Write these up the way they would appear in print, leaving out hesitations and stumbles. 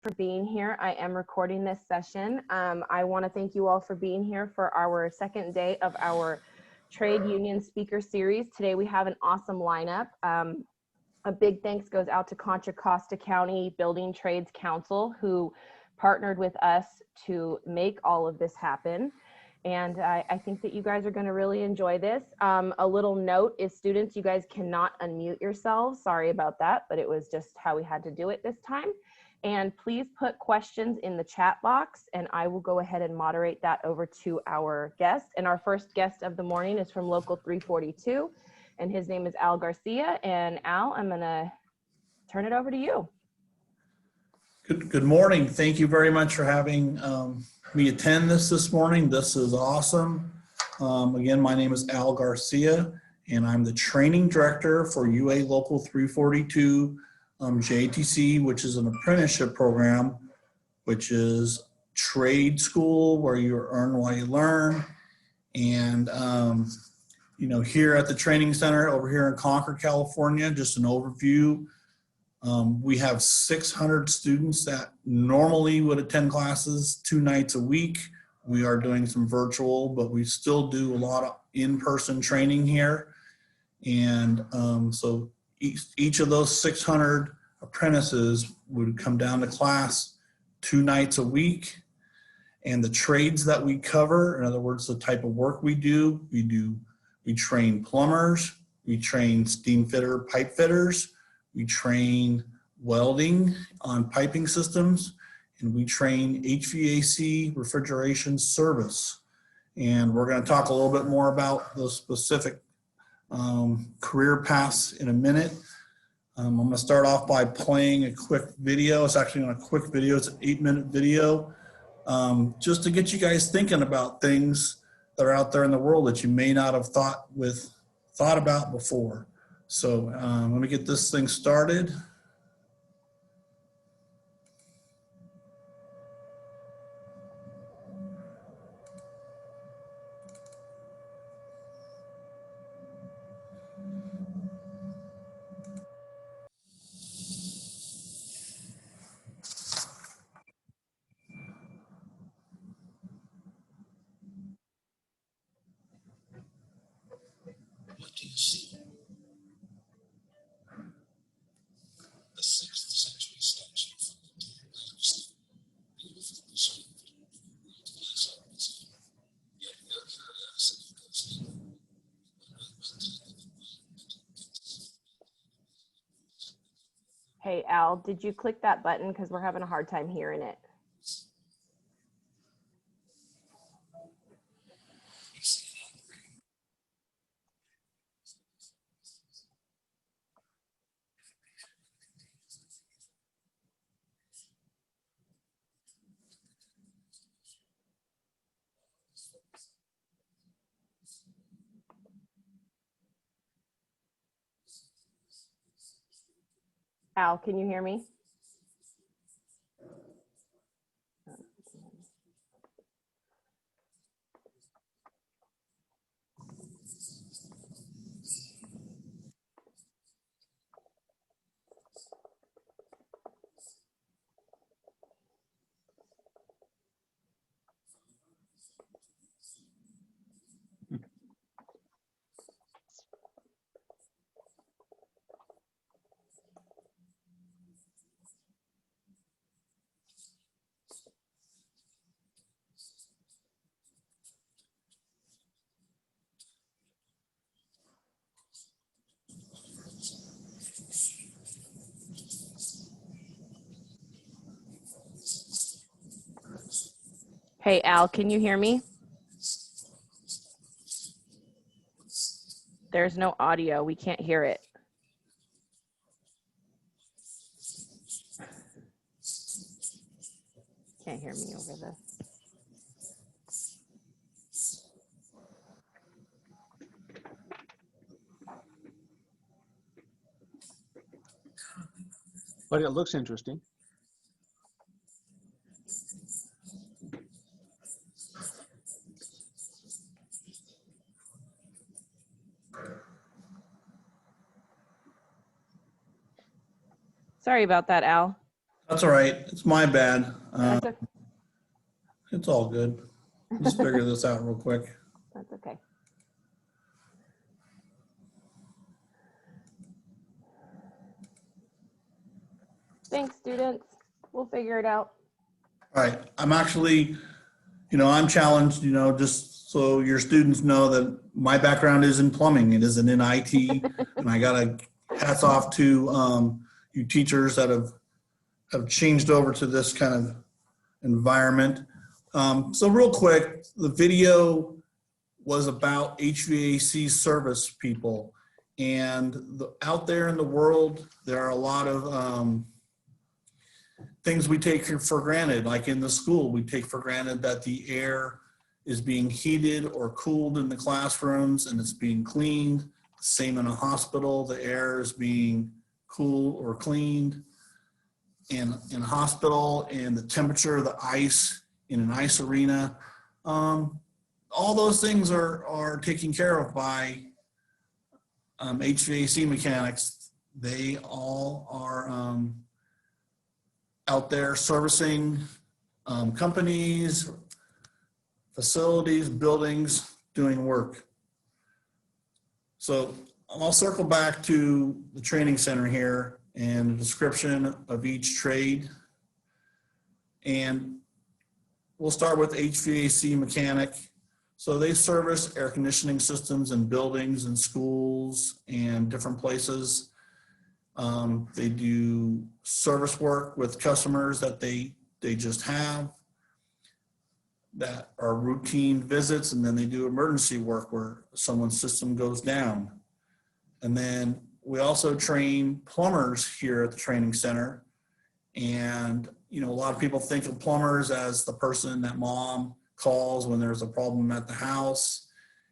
for being here. I am recording this session. I want to thank you all for being here for our second day of our trade union speaker series. Today we have an awesome lineup. A big thanks goes out to Contra Costa County Building Trades Council, who partnered with us to make all of this happen. And I think that you guys are going to really enjoy this. A little note is, students, you guys cannot unmute yourselves. Sorry about that, but it was just how we had to do it this time. And please put questions in the chat box, and I will go ahead and moderate that over to our guest. And our first guest of the morning is from Local 342, and his name is Al Garcia. And Al, I'm going to turn it over to you. Good morning. Thank you very much for having me attend this morning. This is awesome. Again, my name is Al Garcia, and I'm the training director for UA Local 342 JTC, which is an apprenticeship program, which is trade school where you earn while you learn. And you know, here at the training center over here in Concord, California, just an overview. We have 600 students that normally would attend classes 2 nights a week. We are doing some virtual, but we still do a lot of in-person training here. And so each of those 600 apprentices would come down to class 2 nights a week. And the trades that we cover, in other words, the type of work we train plumbers, we train steam fitter pipe fitters, we train welding on piping systems, and we train HVAC refrigeration service. And we're going to talk a little bit more about those specific career paths in a minute. I'm going to start off by playing a quick video. It's actually not a quick video, it's an 8-minute video, just to get you guys thinking about things that are out there in the world that you may not have thought about before. So let me get this thing started. What do you see? The 6th century statue Hey, Al, did you click that button? Because we're having a hard time hearing it. Al, can you hear me? Hey, Al, can you hear me? There's no audio. We can't hear it. Can't hear me over this. But it looks interesting. Sorry about that, Al. That's all right. It's my bad. That's okay. It's all good. Just figure this out real quick. That's okay. Thanks, students. We'll figure it out. All right. I'm actually, I'm challenged, just so your students know that my background is in plumbing. It isn't in IT. And I got to hats off to you teachers that have changed over to this kind of environment. So real quick, the video was about HVAC service people. And out there in the world, there are a lot of things we take for granted. Like in the school, we take for granted that the air is being heated or cooled in the classrooms and it's being cleaned. Same in a hospital, the air is being cooled or cleaned in a hospital, and the temperature of the ice in an ice arena. All those things are taken care of by HVAC mechanics. They all are out there servicing companies, facilities, buildings, doing work. So I'll circle back to the training center here and the description of each trade. And we'll start with HVAC mechanic. So they service air conditioning systems in buildings and schools and different places. They do service work with customers that they just have that are routine visits, and then they do emergency work where someone's system goes down. And then we also train plumbers here at the training center. And, a lot of people think of plumbers as the person that mom calls when there's a problem at the house.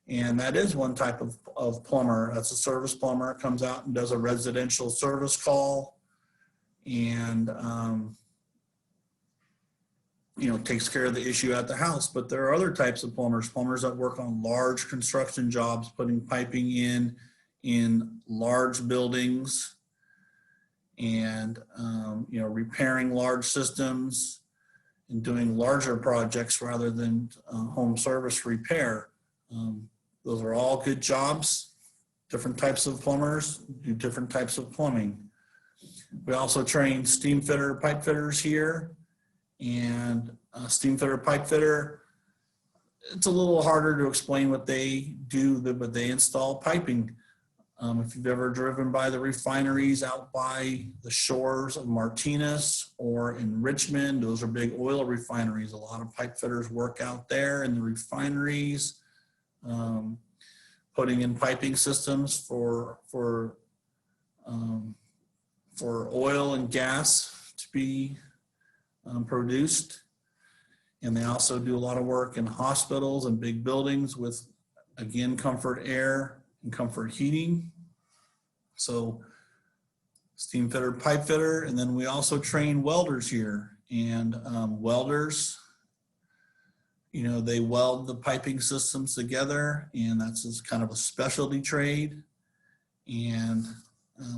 And that is one type of plumber. That's a service plumber. Comes out and does a residential service call and, takes care of the issue at the house. But there are other types of plumbers that work on large construction jobs, putting piping in large buildings and, repairing large systems and doing larger projects rather than home service repair. Those are all good jobs. Different types of plumbers do different types of plumbing. We also train steam fitter, pipe fitters here, and steam fitter, pipe fitter. It's a little harder to explain what they do, but they install piping. If you've ever driven by the refineries out by the shores of Martinez or in Richmond, those are big oil refineries. A lot of pipe fitters work out there in the refineries, putting in piping systems for oil and gas to be produced. And they also do a lot of work in hospitals and big buildings with, again, comfort air and comfort heating. So steam fitter, pipe fitter, and then we also train welders here. And welders, they weld the piping systems together, and that's just kind of a specialty trade. And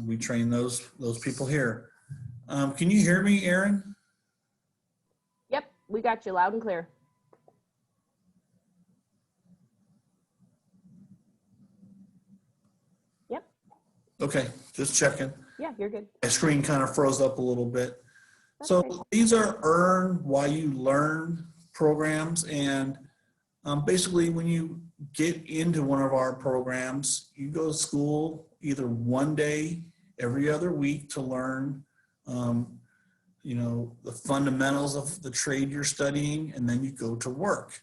we train those people here. Can you hear me, Aaron? Yep, we got you loud and clear. Yep. Okay, just checking. Yeah, you're good. My screen kind of froze up a little bit. That's So okay. these are earn while you learn programs. And basically when you get into one of our programs, you go to school either one day every other week to learn, the fundamentals of the trade you're studying, and then you go to work.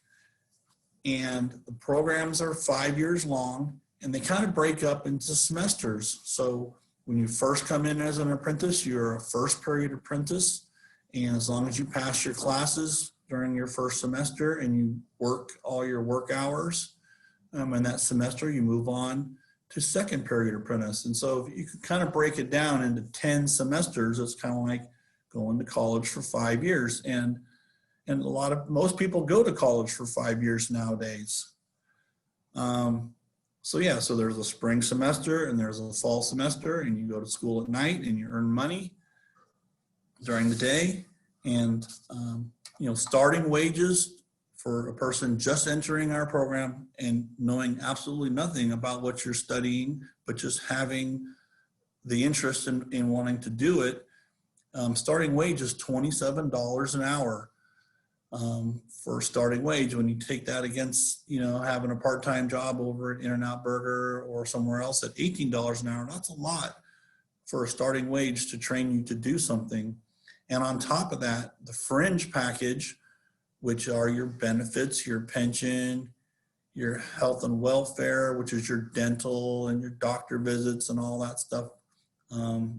And the programs are 5 years long, and they kind of break up into semesters. So when you first come in as an apprentice, you're a first period apprentice. And as long as you pass your classes during your first semester and you work all your work hours in that semester, you move on to second period apprentice. And so if you could kind of break it down into 10 semesters, it's kind of like going to college for 5 years. And most people go to college for 5 years nowadays. So there's a spring semester and there's a fall semester, and you go to school at night and you earn money. during the day. And, starting wages for a person just entering our program and knowing absolutely nothing about what you're studying, but just having the interest in wanting to do it, starting wage is $27 an hour for starting wage. When you take that against, having a part-time job over at In-N-Out Burger or somewhere else at $18 an hour, that's a lot for a starting wage to train you to do something. And on top of that, the fringe package, which are your benefits, your pension, your health and welfare, which is your dental and your doctor visits and all that stuff,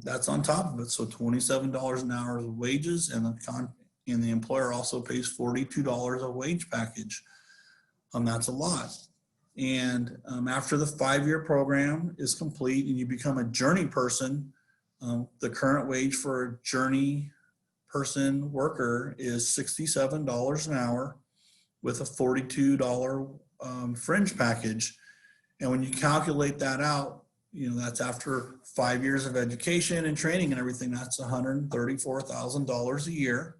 that's on top of it. So $27 an hour of wages, and the employer also pays $42 a wage package. That's a lot. And after the 5-year program is complete and you become a journey person, the current wage for a journey person worker is $67 an hour with a $42 fringe package. And when you calculate that out, that's after 5 years of education and training and everything, that's $134,000 a year.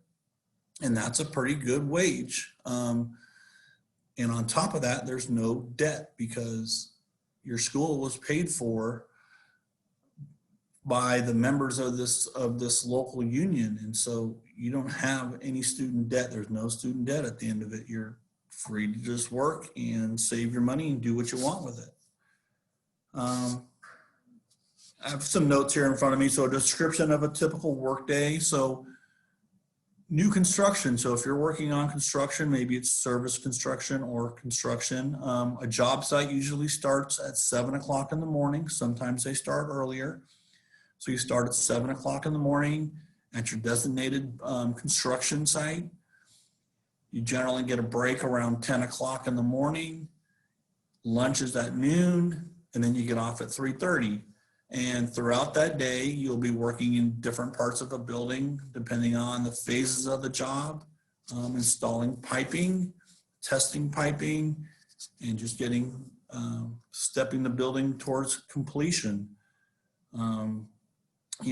And that's a pretty good wage. And on top of that, there's no debt because your school was paid for by the members of this local union. And so you don't have any student debt. There's no student debt at the end of it. You're free to just work and save your money and do what you want with it. I have some notes here in front of me. So a description of a typical workday. So new construction. So if you're working on construction, maybe it's service construction or construction. A job site usually starts at 7 o'clock in the morning. Sometimes they start earlier. So you start at 7 o'clock in the morning at your designated construction site. You generally get a break around 10 o'clock in the morning. Lunch is at noon, and then you get off at 3:30. And throughout that day, you'll be working in different parts of a building, depending on the phases of the job, installing piping, testing piping, and just stepping the building towards completion.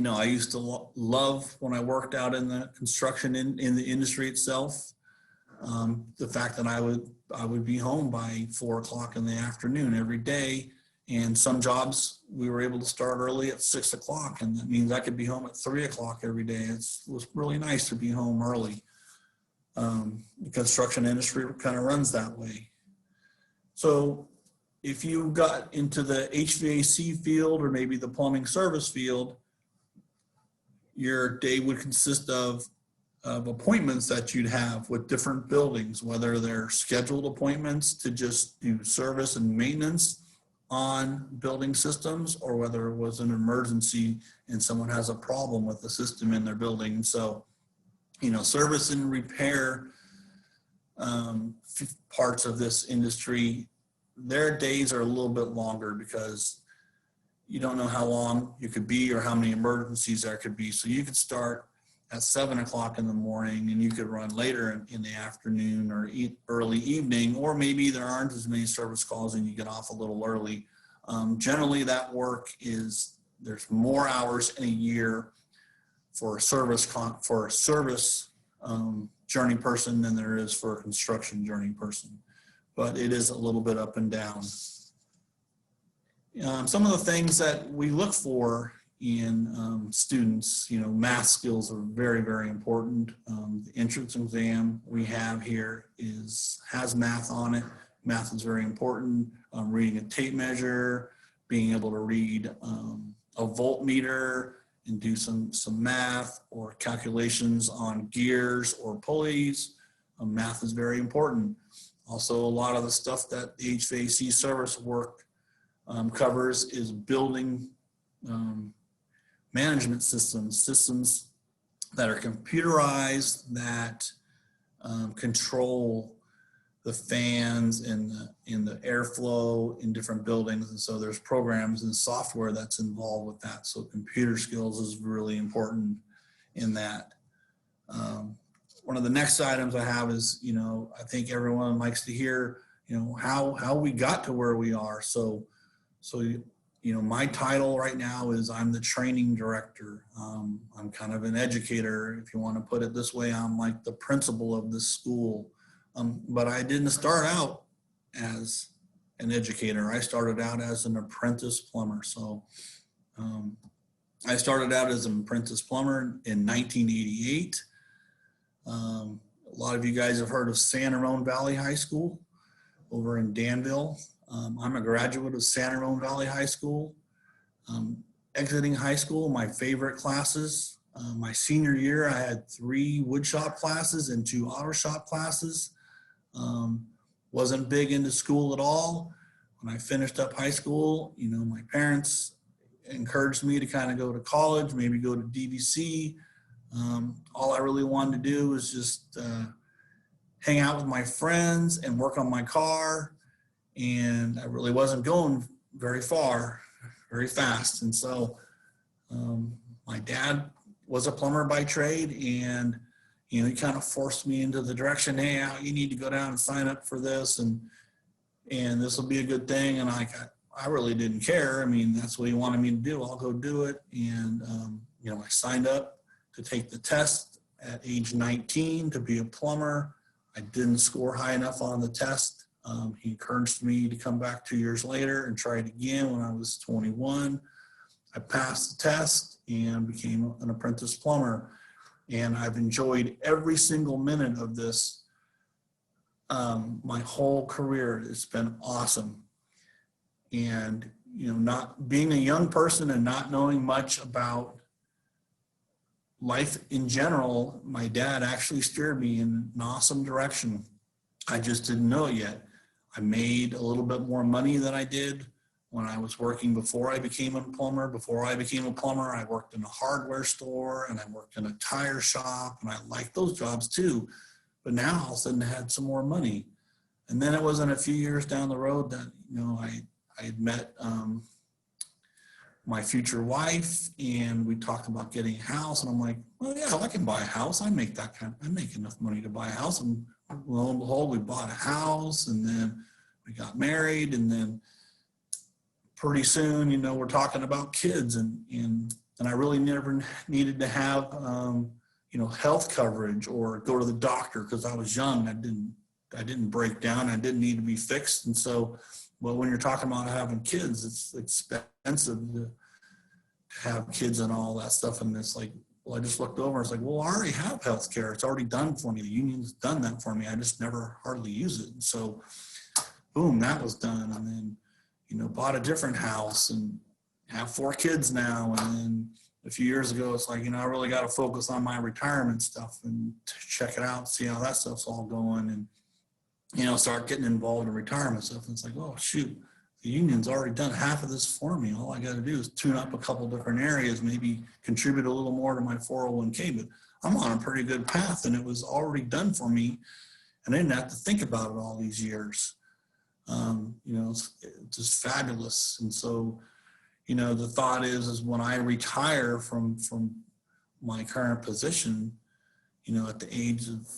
I used to love when I worked out in the construction in the industry itself, the fact that I would be home by 4 o'clock in the afternoon every day. And some jobs we were able to start early at 6 o'clock, and that means I could be home at 3 o'clock every day. It was really nice to be home early. The construction industry kind of runs that way. So if you got into the HVAC field or maybe the plumbing service field, your day would consist of appointments that you'd have with different buildings, whether they're scheduled appointments to just do service and maintenance on building systems, or whether it was an emergency and someone has a problem with the system in their building. So, service and repair parts of this industry, their days are a little bit longer because you don't know how long you could be or how many emergencies there could be. So you could start at 7 o'clock in the morning and you could run later in the afternoon or early evening, or maybe there aren't as many service calls and you get off a little early. Generally that work there's more hours in a year for a service journey person than there is for a construction journey person, but it is a little bit up and down. Some of the things that we look for in students, math skills are very, very important. The entrance exam we have here has math on it. Math is very important. Reading a tape measure, being able to read a voltmeter and do some math or calculations on gears or pulleys. Math is very important. Also, a lot of the stuff that the HVAC service work covers is building management systems that are computerized, that control the fans and the airflow in different buildings. And so there's programs and software that's involved with that. So computer skills is really important in that. One of the next items I have is, I think everyone likes to hear, how we got to where we are. So my title right now is I'm the training director. I'm kind of an educator, if you want to put it this way. I'm like the principal of this school. But I didn't start out as an educator. I started out as an apprentice plumber. So I started out as an apprentice plumber in 1988. A lot of you guys have heard of San Ramon Valley High School over in Danville. I'm a graduate of San Ramon Valley High School. Exiting high school, my favorite classes, my senior year, I had 3 woodshop classes and 2 auto shop classes. Wasn't big into school at all. When I finished up high school, my parents encouraged me to kind of go to college, maybe go to DVC. All I really wanted to do was just hang out with my friends and work on my car. And I really wasn't going very far, very fast. And so my dad was a plumber by trade, and he kind of forced me into the direction, hey, Al, you need to go down and sign up for this, and this will be a good thing. And I really didn't care. I mean, that's what he wanted me to do. I'll go do it. And I signed up to take the test at age 19 to be a plumber. I didn't score high enough on the test. He encouraged me to come back 2 years later and try it again when I was 21. I passed the test and became an apprentice plumber. And I've enjoyed every single minute of this my whole career. It's been awesome. And, not being a young person and not knowing much about life in general, my dad actually steered me in an awesome direction. I just didn't know it yet. I made a little bit more money than I did when I was working before I became a plumber. Before I became a plumber, I worked in a hardware store and I worked in a tire shop, and I liked those jobs too. But now all of a sudden I had some more money. And then it wasn't a few years down the road that, I had met my future wife, and we talked about getting a house, and I'm like, well, yeah, I can buy a house. I make enough money to buy a house. And lo and behold, we bought a house, and then we got married, and then pretty soon, we're talking about kids, and I really never needed to have, health coverage or go to the doctor because I was young. I didn't break down. I didn't need to be fixed. And so, well, when you're talking about having kids, it's expensive to have kids and all that stuff. And it's like, well, I just looked over and it's like, well, I already have health care. It's already done for me. The union's done that for me. I just never hardly use it. And so, boom, that was done. And then, bought a different house and have 4 kids now. And then a few years ago, it's like, I really got to focus on my retirement stuff and check it out, see how that stuff's all going. And, start getting involved in retirement stuff. And it's like, oh, shoot, the union's already done half of this for me. All I got to do is tune up a couple different areas, maybe contribute a little more to my 401k, but I'm on a pretty good path, and it was already done for me. And I didn't have to think about it all these years. It's just fabulous. And so, the thought is when I retire from my current position, at the age of,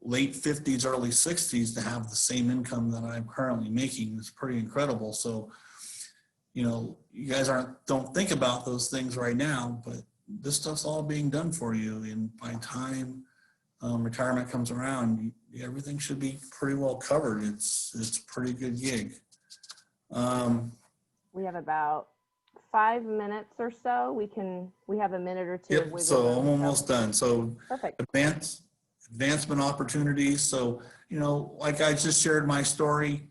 late 50s, early 60s, to have the same income that I'm currently making is pretty incredible. So, you guys don't think about those things right now, but this stuff's all being done for you. And by the time retirement comes around, everything should be pretty well covered. It's a pretty good gig. We have about 5 minutes or so. We have a minute or two. Yep, so I'm almost done. So perfect. Advancement opportunities. So, like I just shared my story,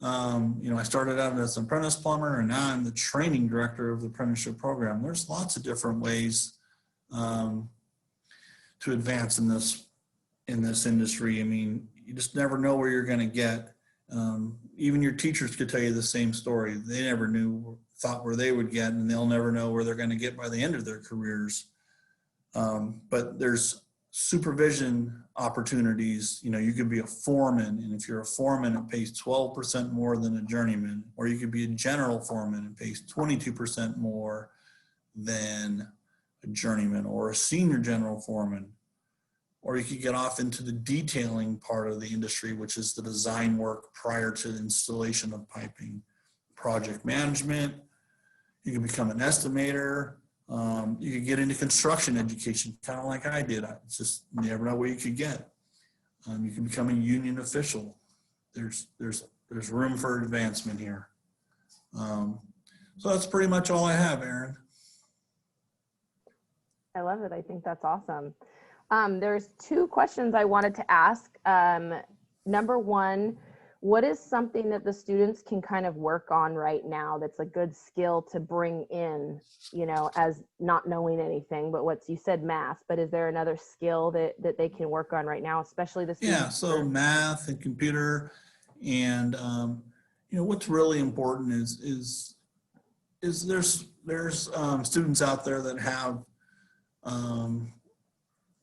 I started out as an apprentice plumber, and now I'm the training director of the apprenticeship program. There's lots of different ways to advance in this industry. I mean, you just never know where you're going to get. Even your teachers could tell you the same story. They never thought where they would get, and they'll never know where they're going to get by the end of their careers. But there's supervision opportunities. You could be a foreman, and if you're a foreman, it pays 12% more than a journeyman. Or you could be a general foreman and pays 22% more than a journeyman, or a senior general foreman. Or you could get off into the detailing part of the industry, which is the design work prior to the installation of piping. project management. You can become an estimator. You can get into construction education, kind of like I did. It's just, you never know where you could get. You can become a union official. There's room for advancement here. So that's pretty much all I have, Erin. I love it. I think that's awesome. There's two questions I wanted to ask. Number one, what is something that the students can kind of work on right now that's a good skill to bring in, you know, as not knowing anything, but you said math, but is there another skill that they can work on right now, especially the students? Yeah, so math and computer, and you know, what's really important is there's students out there that have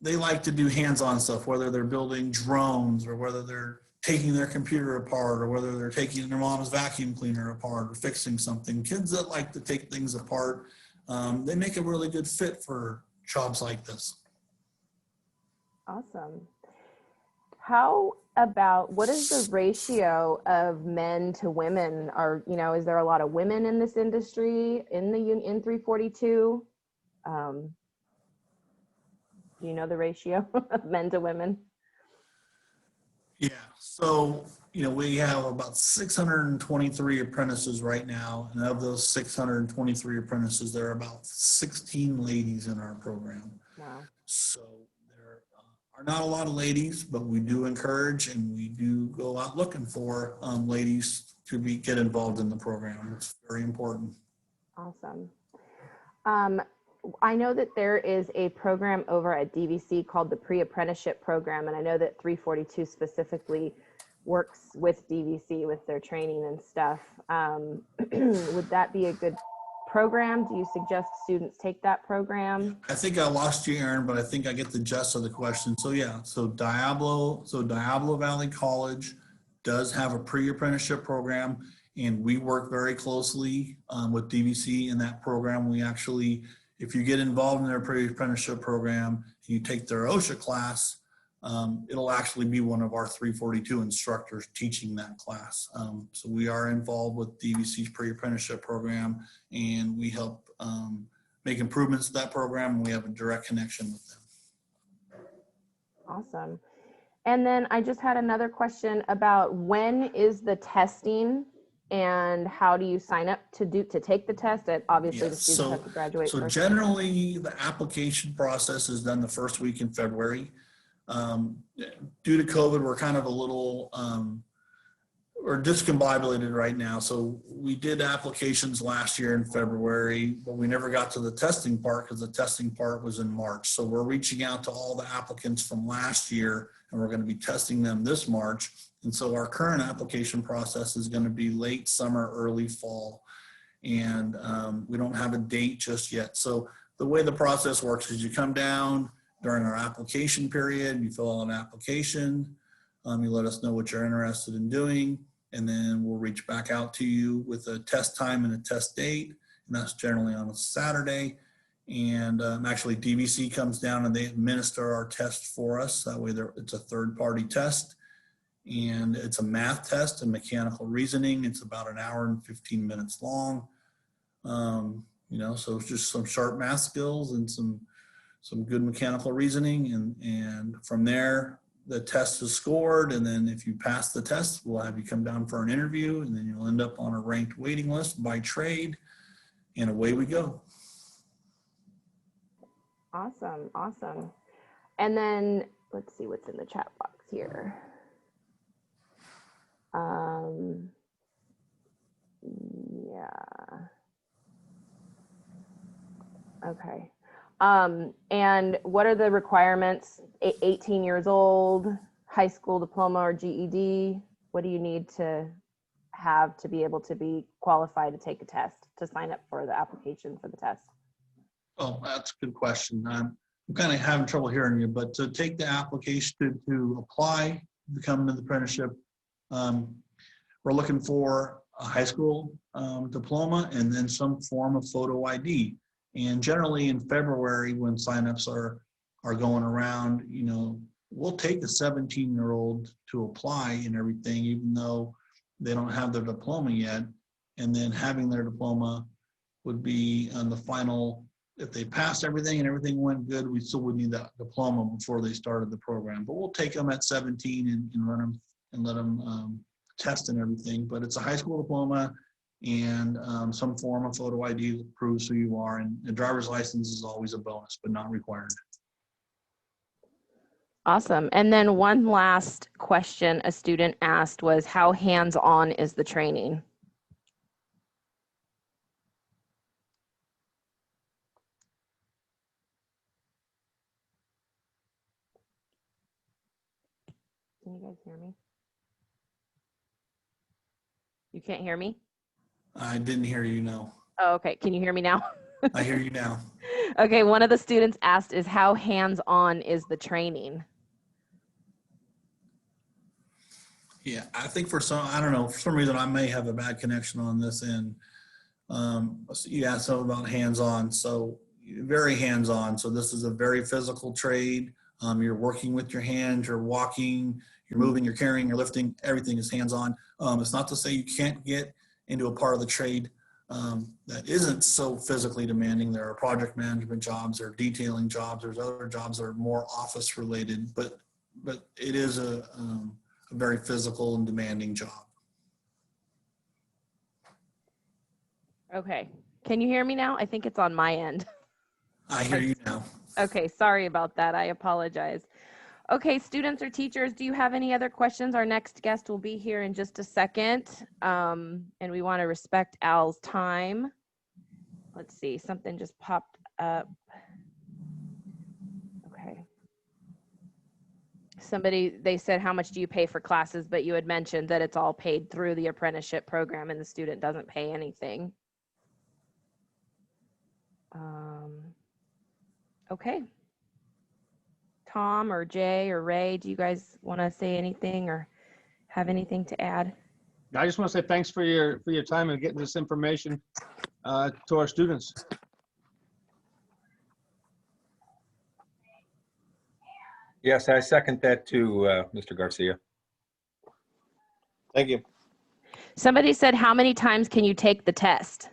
they like to do hands-on stuff, whether they're building drones or whether they're taking their computer apart or whether they're taking their mom's vacuum cleaner apart or fixing something. Kids that like to take things apart, they make a really good fit for jobs like this. Awesome. How about, what is the ratio of men to women? Or, you know, is there a lot of women in this industry in 342? Do you know the ratio of men to women? Yeah, so, you know, we have about 623 apprentices right now. And of those 623 apprentices, there are about 16 ladies in our program. Wow. So there are not a lot of ladies, but we do encourage and we do go out looking for ladies to get involved in the program. It's very important. Awesome. I know that there is a program over at DVC called the Pre-Apprenticeship Program, and I know that 342 specifically works with DVC with their training and stuff. Would that be a good program? Do you suggest students take that program? I think I lost you, Erin, but I think I get the gist of the question. So yeah, so Diablo Valley College does have a pre-apprenticeship program, and we work very closely with DVC in that program. We actually, if you get involved in their pre-apprenticeship program and you take their OSHA class, it'll actually be one of our 342 instructors teaching that class. So we are involved with DVC's pre-apprenticeship program, and we help make improvements to that program, and we have a direct connection with them. Awesome. And then I just had another question about when is the testing and how do you sign up to take the test? Obviously, the students have to graduate so first. Generally, the application process is done the first week in February. Due to COVID, we're kind of a little, we're discombobulated right now. So we did applications last year in February, but we never got to the testing part because the testing part was in March. So we're reaching out to all the applicants from last year, and we're going to be testing them this March. And so our current application process is going to be late summer, early fall. And we don't have a date just yet. So the way the process works is you come down during our application period, you fill out an application, you let us know what you're interested in doing, and then we'll reach back out to you with a test time and a test date, and that's generally on a Saturday. And actually DVC comes down and they administer our test for us. That way it's a third-party test, and it's a math test and mechanical reasoning. It's about an hour and 15 minutes long. You know, so it's just some sharp math skills and some good mechanical reasoning, and from there the test is scored, and then if you pass the test, we'll have you come down for an interview, and then you'll end up on a ranked waiting list by trade, and away we go. Awesome. And then let's see what's in the chat box here. Yeah. Okay. And what are the requirements? 18 years old, high school diploma or GED? What do you need to have to be able to be qualified to take a test, to sign up for the application for the test? Oh, that's a good question. I'm kind of having trouble hearing you, but to take the application to apply, become an apprenticeship, we're looking for a high school diploma and then some form of photo ID. And generally in February, when signups are going around, you know, we'll take a 17-year-old to apply and everything, even though they don't have their diploma yet. and then having their diploma would be on the final. If they passed everything and everything went good, we still would need that diploma before they started the program. But we'll take them at 17 and run them and let them test and everything. But it's a high school diploma and some form of photo ID that proves who you are. And the driver's license is always a bonus, but not required. Awesome. And then one last question a student asked was, how hands-on is the training? Can you guys hear me? You can't hear me? I didn't hear you, no. Oh, okay. Can you hear me now? I hear you now. Okay. One of the students asked is, how hands-on is the training? Yeah, I think for some, I don't know, for some reason I may have a bad connection on this end. You asked something about hands-on, so very hands-on. So this is a very physical trade. You're working with your hands, you're walking, you're moving, you're carrying, you're lifting, everything is hands-on. It's not to say you can't get into a part of the trade that isn't so physically demanding. There are project management jobs, there are detailing jobs, there's other jobs that are more office related, but it is a very physical and demanding job. Okay. Can you hear me now? I think it's on my end. I hear you now. Okay. Sorry about that. I apologize. Okay. Students or teachers, do you have any other questions? Our next guest will be here in just a second. And we want to respect Al's time. Let's see. Something just popped up. Okay. They said, how much do you pay for classes? But you had mentioned that it's all paid through the apprenticeship program and the student doesn't pay anything. Okay. Tom or Jay or Ray, do you guys want to say anything or have anything to add? I just want to say thanks for your time and getting this information to our students. Yes, I second that too, Mr. Garcia. Thank you. Somebody said, how many times can you take the test?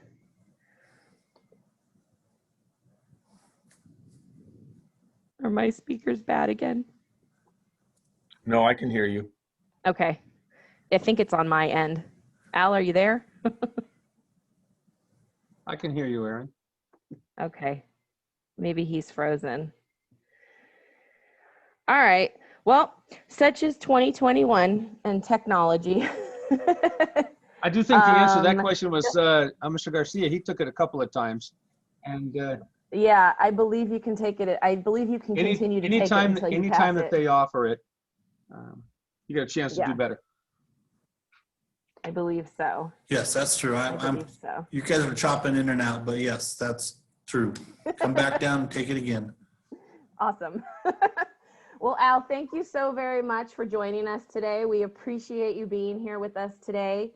Are my speakers bad again? No, I can hear you. Okay. I think it's on my end. Al, are you there? I can hear you, Aaron. Okay. Maybe he's frozen. All right. Well, such is 2021 and technology. I do think the answer to that question was Mr. Garcia. He took it a couple of times. And yeah, I believe you can take it. I believe you can continue to take it until you pass anytime that it. they offer it, you get a chance to do better. I believe so. Yes, that's true. I believe so. You guys are chopping in and out, but yes, that's true. Come back down and take it again. Awesome. Well, Al, thank you so very much for joining us today. We appreciate you being here with us today.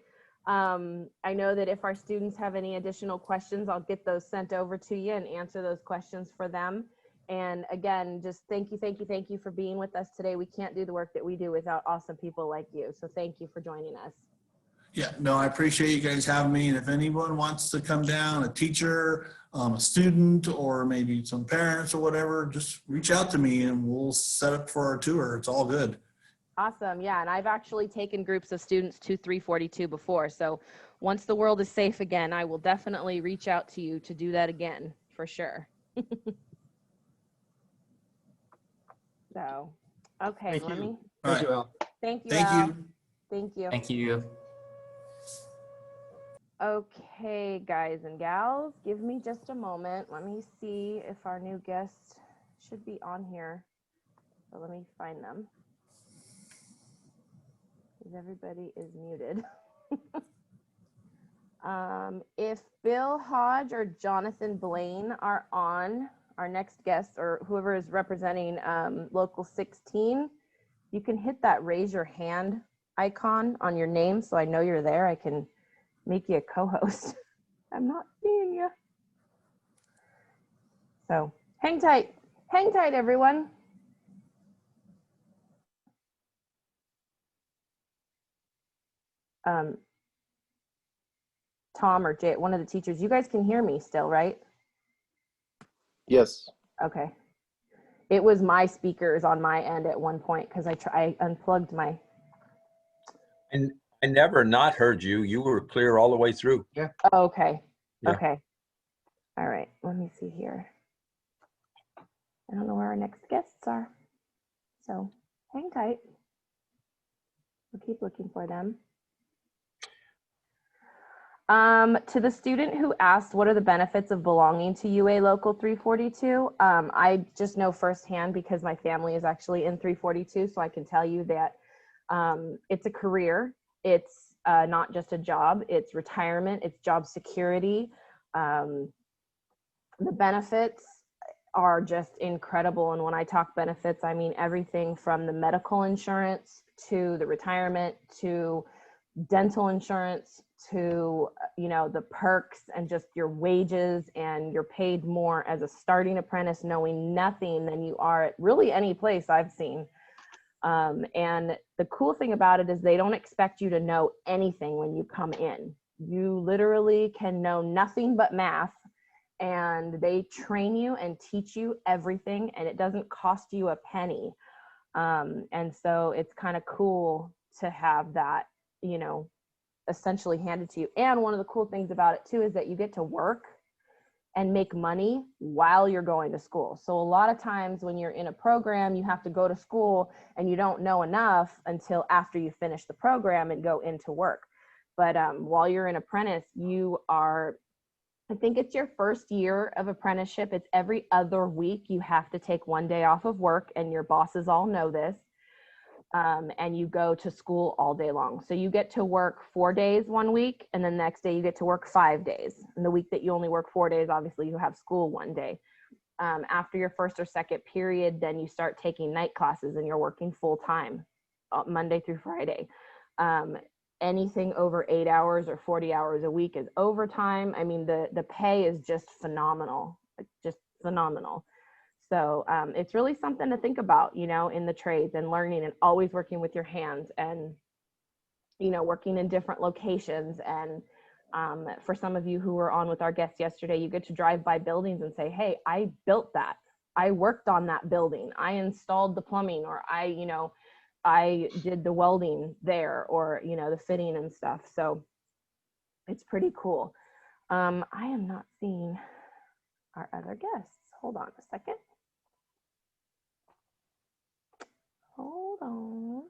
I know that if our students have any additional questions, I'll get those sent over to you and answer those questions for them. And again, just thank you for being with us today. We can't do the work that we do without awesome people like you. So thank you for joining us. Yeah, no, I appreciate you guys having me. And if anyone wants to come down, a teacher, a student, or maybe some parents or whatever, just reach out to me and we'll set up for our tour. It's all good. Awesome. Yeah. And I've actually taken groups of students to 342 before. So once the world is safe again, I will definitely reach out to you to do that again for sure. So, okay. Thank you. All Thank you, Al. Thank you. Thank Al. you. Thank you. Thank you. Okay, guys and gals, give me just a moment. Let me see if our new guests should be on here. So let me find them. Because everybody is muted. If Bill Hodge or Jonathan Blaine are on, our next guest or whoever is representing Local 16, you can hit that raise your hand icon on your name so I know you're there. I can make you a co-host. I'm not seeing you. So hang tight, everyone. Tom or Jay, one of the teachers, you guys can hear me still, right? Yes. Okay. It was my speakers on my end at one point because I unplugged my. And I never not heard you. You were clear all the way through. Oh, okay. Yeah. Okay. All right. Let me see here. I don't know where our next guests are. So hang tight. We'll keep looking for them. To the student who asked, what are the benefits of belonging to UA Local 342? I just know firsthand because my family is actually in 342, so I can tell you that it's a career. It's not just a job. It's retirement. It's job security. The benefits are just incredible. And when I talk benefits, I mean everything from the medical insurance to the retirement to dental insurance to, you know, the perks and just your wages, and you're paid more as a starting apprentice knowing nothing than you are at really any place I've seen. And the cool thing about it is they don't expect you to know anything when you come in. You literally can know nothing but math, and they train you and teach you everything, and it doesn't cost you a penny. And so it's kind of cool to have that, you know, essentially handed to you. And one of the cool things about it too is that you get to work and make money while you're going to school. So a lot of times when you're in a program, you have to go to school and you don't know enough until after you finish the program and go into work. But while you're an apprentice, you are, I think it's your first year of apprenticeship. It's every other week you have to take one day off of work, and your bosses all know this. And you go to school all day long. So you get to work 4 days one week, and then the next day you get to work 5 days. And the week that you only work 4 days, obviously you have school one day. After your first or second period, then you start taking night classes and you're working full time, Monday through Friday. Anything over 8 hours or 40 hours a week is overtime. I mean, the pay is just phenomenal, just phenomenal. So it's really something to think about, you know, in the trades and learning and always working with your hands and, you know, working in different locations. And for some of you who were on with our guests yesterday, you get to drive by buildings and say, hey, I built that. I worked on that building. I installed the plumbing, or I did the welding there, or, you know, the fitting and stuff. So it's pretty cool. I am not seeing our other guests. Hold on a second. Hold on.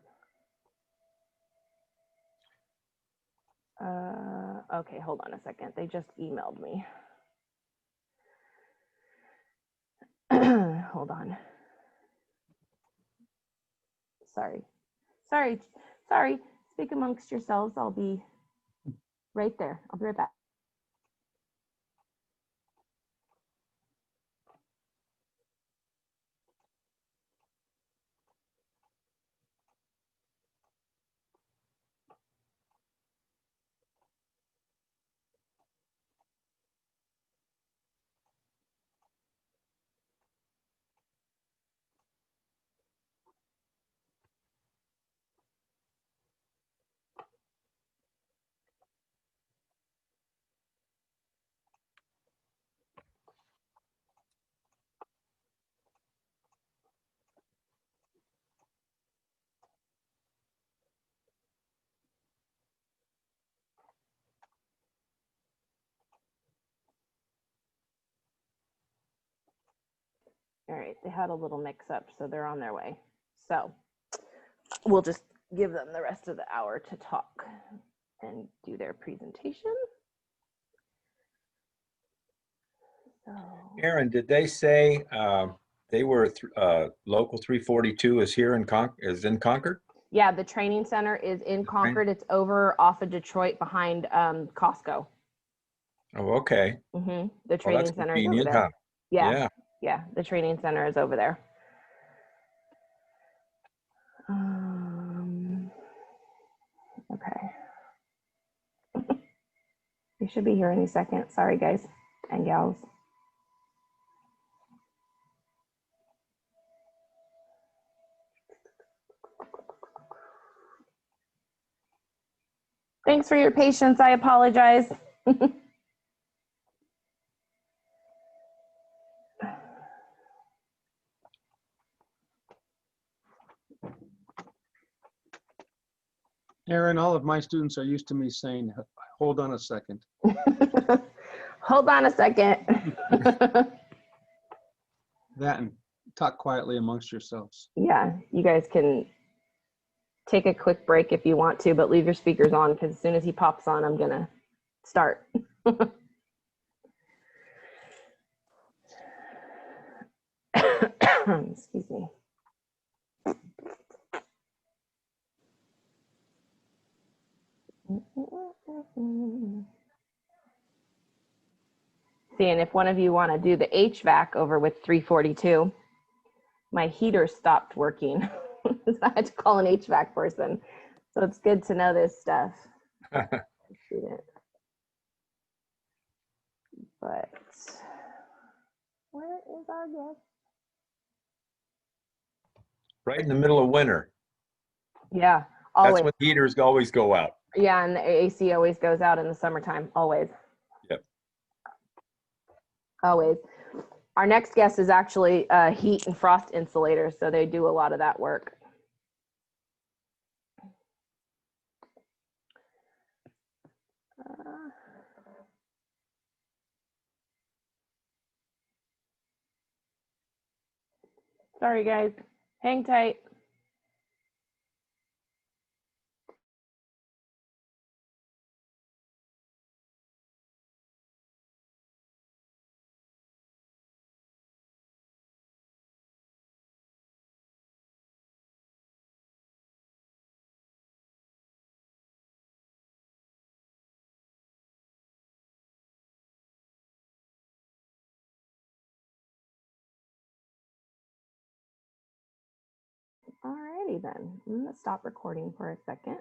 Okay, hold on a second. They just emailed me. Hold on. Sorry. Speak amongst yourselves. I'll be right there. I'll be right back. All right, they had a little mix up, so they're on their way. So we'll just give them the rest of the hour to talk and do their presentation. So, Aaron, did they say they were local 342 is here in Concord? yeah, the training center is in Concord. It's over off of Detroit behind Costco. Oh, okay. The training that's center is over convenient, there. huh? Yeah. Yeah, the training center is over there. Okay. They should be here any second. Sorry, guys and gals. Thanks for your patience. I apologize. Aaron, all of my students are used to me saying, hold on a second. Hold on a second. That and talk quietly amongst yourselves. Yeah, you guys can take a quick break if you want to, but leave your speakers on because as soon as he pops on, I'm gonna start. Excuse me. See, and if one of you want to do the HVAC over with 342, my heater stopped working. So I had to call an HVAC person. So it's good to know this stuff. Student. But where is our guest? Right in the middle of winter. Yeah, That's always. when heaters always go out. Yeah, and the AC always goes out in the summertime, always. Yep. Always. Our next guest is actually heat and frost insulators, so they do a lot of that work. Sorry, guys. Hang tight. Alrighty then. I'm gonna stop recording for a second.